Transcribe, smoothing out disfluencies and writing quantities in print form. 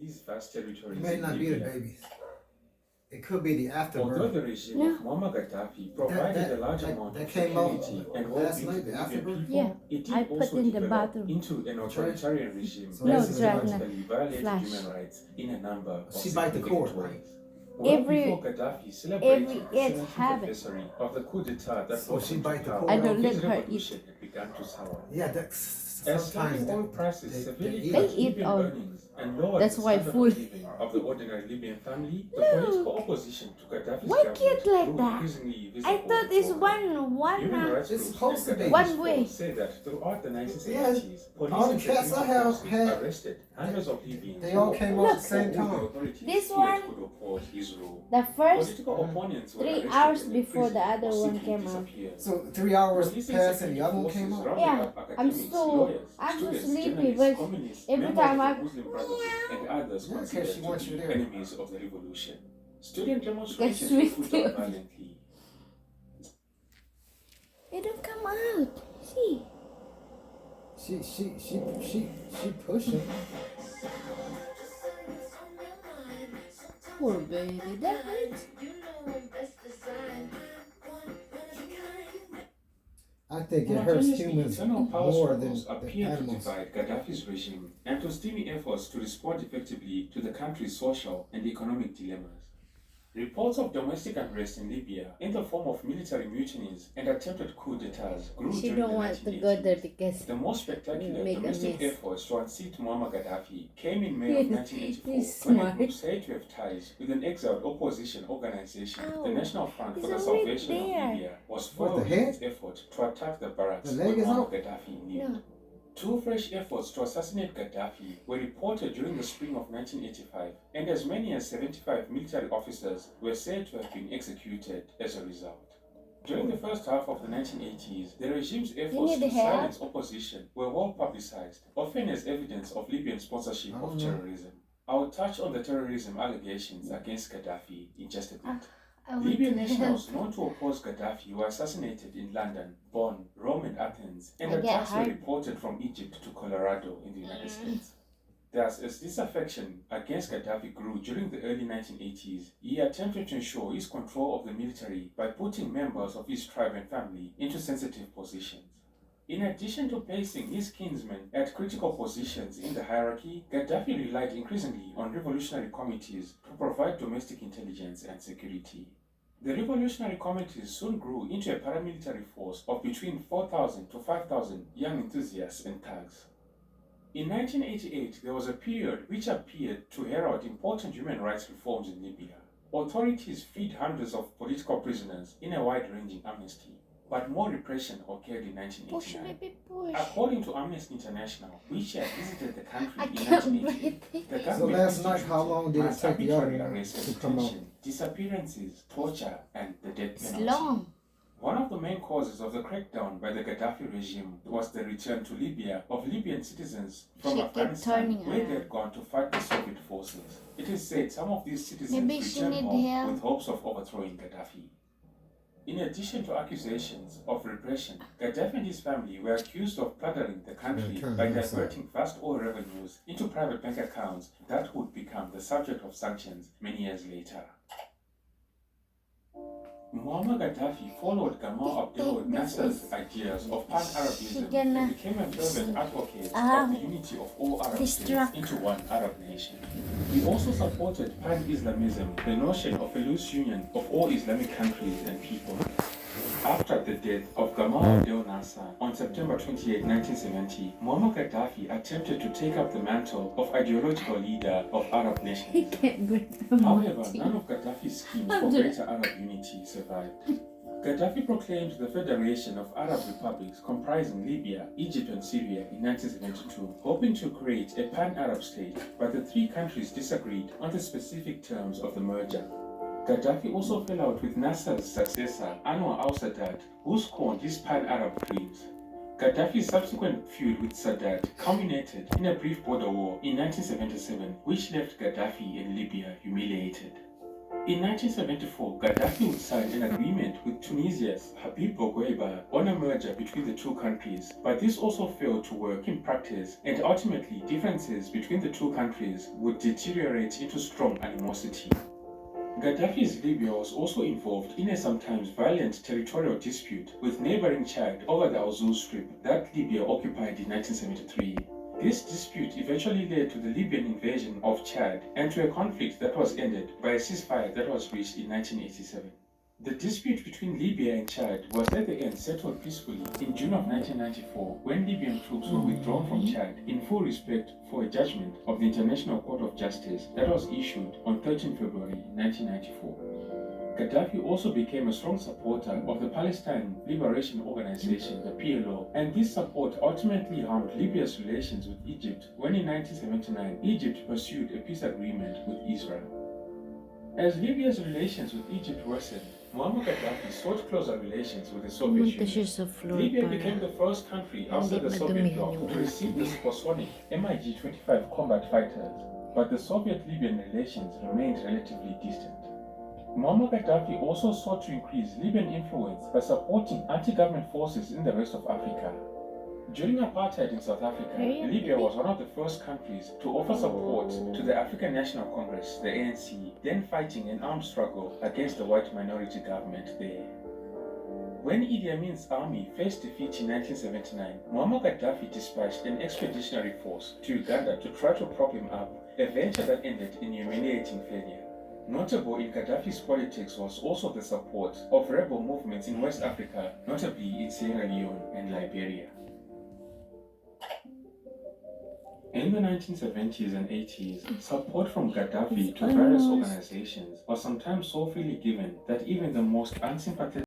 these vast territories It may in not be the Libya. babies. It could be the Although afterbirth. the regime of Muammar Gaddafi provided a large amount That of came out security and last well-being to night, the the Libyan afterbirth. people, Yeah, it I did put also in the develop bathroom. into an authoritarian regime So that that's systematically violated Flash. human rights in a number of She bite the significant cord, ways. right? Well Every- before Gaddafi celebrated the it's 70th habit. anniversary of the coup d'etat that So brought she him to bite the power, cord. I don't his let her revolution had begun to sour. Yeah, that's As sometimes soaring oil prices severely eat They cut eat Libyan oil. earnings and lowered That's the why standard food- of living of the ordinary Libyan family, the political opposition to Gaddafi's Why government cute like grew that? increasingly I visible thought it's abroad. one Human rights It's groups supposed to and be. Gaddafi's One way. followers say that throughout the 1970s, all the police cats I have had, arrested hundreds of Libyans. they all came out at the same who the time. authorities This feared one- could oppose his rule. The first Political opponents were 3 arrested hours and before the imprisoned other or one simply came out. disappeared. So 3 hours Police passed and the security other one forces came out? rounded Yeah, up I'm academics, so lawyers, sleepy, students, but communists, every members time of I the Muslim Brotherhood, and others Yeah, considered she wants to you be there. enemies of the revolution. Student demonstrations That's were put sweet. down violently. it don't come out. See, She pushing. poor baby, that hurts. I think it hurts Simultaneously, humans internal power more than struggles the appear to animals. divide Gaddafi's regime and to stymie efforts to respond effectively to the country's social and economic dilemmas. Reports of domestic unrest in Libya in the form of military mutinies and attempted coup d'etats grew She during don't the want to 1980s. go there because The most spectacular Make a domestic mess. efforts to unseat Muammar Gaddafi came in May of 1984 He's when a smart. group said to have ties with an exiled opposition organization, the Ow. National Front for He's the already Salvation of there. Libya, was What, the foiled in head? its effort to attack the barracks The leg when is Muammar out? Gaddafi kneeled. No. Two fresh efforts to assassinate Gaddafi were reported during the spring of 1985, and as many as 75 military officers were said to have been executed as a result. During the first half of the 1980s, the regime's efforts need to help? silence opposition were well publicized, often as evidence of Libyan sponsorship of terrorism. I will touch on the terrorism allegations against Gaddafi in just a bit. I want Libyan to help. nationals known to oppose Gaddafi were assassinated in London, Bonn, Rome and Athens, and I get attacks were hurt. reported from Egypt to Colorado in the United States. Thus, as disaffection against Gaddafi grew during the early 1980s, he attempted to ensure his control of the military by putting members of his tribe and family into sensitive positions. In addition to placing his kinsmen at critical positions in the hierarchy, Gaddafi relied increasingly on revolutionary committees to provide domestic intelligence and security. The revolutionary committees soon grew into a paramilitary force of between 4,000 to 5,000 young enthusiasts and thugs. In 1988, there was a period which appeared to herald important human rights reforms in Libya. Authorities freed hundreds of political prisoners in a wide-ranging amnesty, but more repression occurred in Push, 1989. baby, push. According to Amnesty International, which had visited the country I in can't 1988, breathe. the So government last night, how instituted long did it mass take the other arbitrary one arrests to and come out? detention, disappearances, torture, and the death It's penalty. long. One of the main causes of the crackdown by the Gaddafi regime was the return to Libya of Libyan citizens from She kept Afghanistan, turning where they around. had gone to fight the Soviet forces. It is said some of these citizens Maybe she returned need home help. with hopes of overthrowing Gaddafi. In addition to accusations of repression, Gaddafi and his family were accused of plundering the country turn by the other side. diverting vast oil revenues into private bank accounts that would become the subject of sanctions many years later. Muammar Gaddafi followed Gamal Abdel Nasser's ideas of pan-Arabism and became a fervent advocate of the unity of all Arab states into one Arab nation. He also supported pan-Islamism, the notion of a loose union of all Islamic countries and people. After the death of Gamal Abdel Nasser on September 28, 1970, Muammar Gaddafi attempted to take up the mantle of ideological leader of Arab He nations. can't breathe from However, my none teeth. of Gaddafi's schemes for greater Arab unity survived. Gaddafi proclaimed the Federation of Arab Republics comprising Libya, Egypt and Syria in 1972, hoping to create a pan-Arab state, but the three countries disagreed on the specific terms of the merger. Gaddafi also fell out with Nasser's successor, Anwar al-Sadat, who scorned his pan-Arab dreams. Gaddafi's subsequent feud with Sadat culminated in a brief border war in 1977, which left Gaddafi and Libya humiliated. In 1974, Gaddafi would sign an agreement with Tunisia's Habib Bourguiba on a merger between the two countries, but this also failed to work in practice, and ultimately differences between the two countries would deteriorate into strong animosity. Gaddafi's Libya was also involved in a sometimes violent territorial dispute with neighboring Chad over the Azul Strip that Libya occupied in 1973. This dispute eventually led to the Libyan invasion of Chad and to a conflict that was ended by a ceasefire that was reached in 1987. The dispute between Libya and Chad was at the end settled peacefully in June of 1994 when Libyan troops were withdrawn from Chad in full respect for a judgment of the International Court of Justice that was issued on 13 February 1994. Gaddafi also became a strong supporter of the Palestine Liberation Organization, the PLO, and this support ultimately harmed Libya's relations with Egypt when in 1979 Egypt pursued a peace agreement with Israel. As Libya's relations with Egypt worsened, Muammar Gaddafi sought closer relations with the Soviet Pumunta siya Union. sa floor Libya para became the first country after hindi the Soviet madumihan bloc yung to receive the ating. supersonic MiG-25 combat fighters, but the Soviet-Libyan relations remained relatively distant. Muammar Gaddafi also sought to increase Libyan influence by supporting anti-government forces in the rest of Africa. During apartheid in South Africa, Libya was one of the first countries to offer support to the African National Congress, the ANC, then fighting an armed struggle against the white minority government there. When Idi Amin's army faced defeat in 1979, Muammar Gaddafi dispatched an expeditionary force to Uganda to try to prop him up, a venture that ended in humiliating failure. Notable in Gaddafi's politics was also the support of rebel movements in West Africa, notably in Sierra Leone and Liberia. In the 1970s and 80s, support from Gaddafi to various organizations was sometimes so freely given that even the most unsympathetic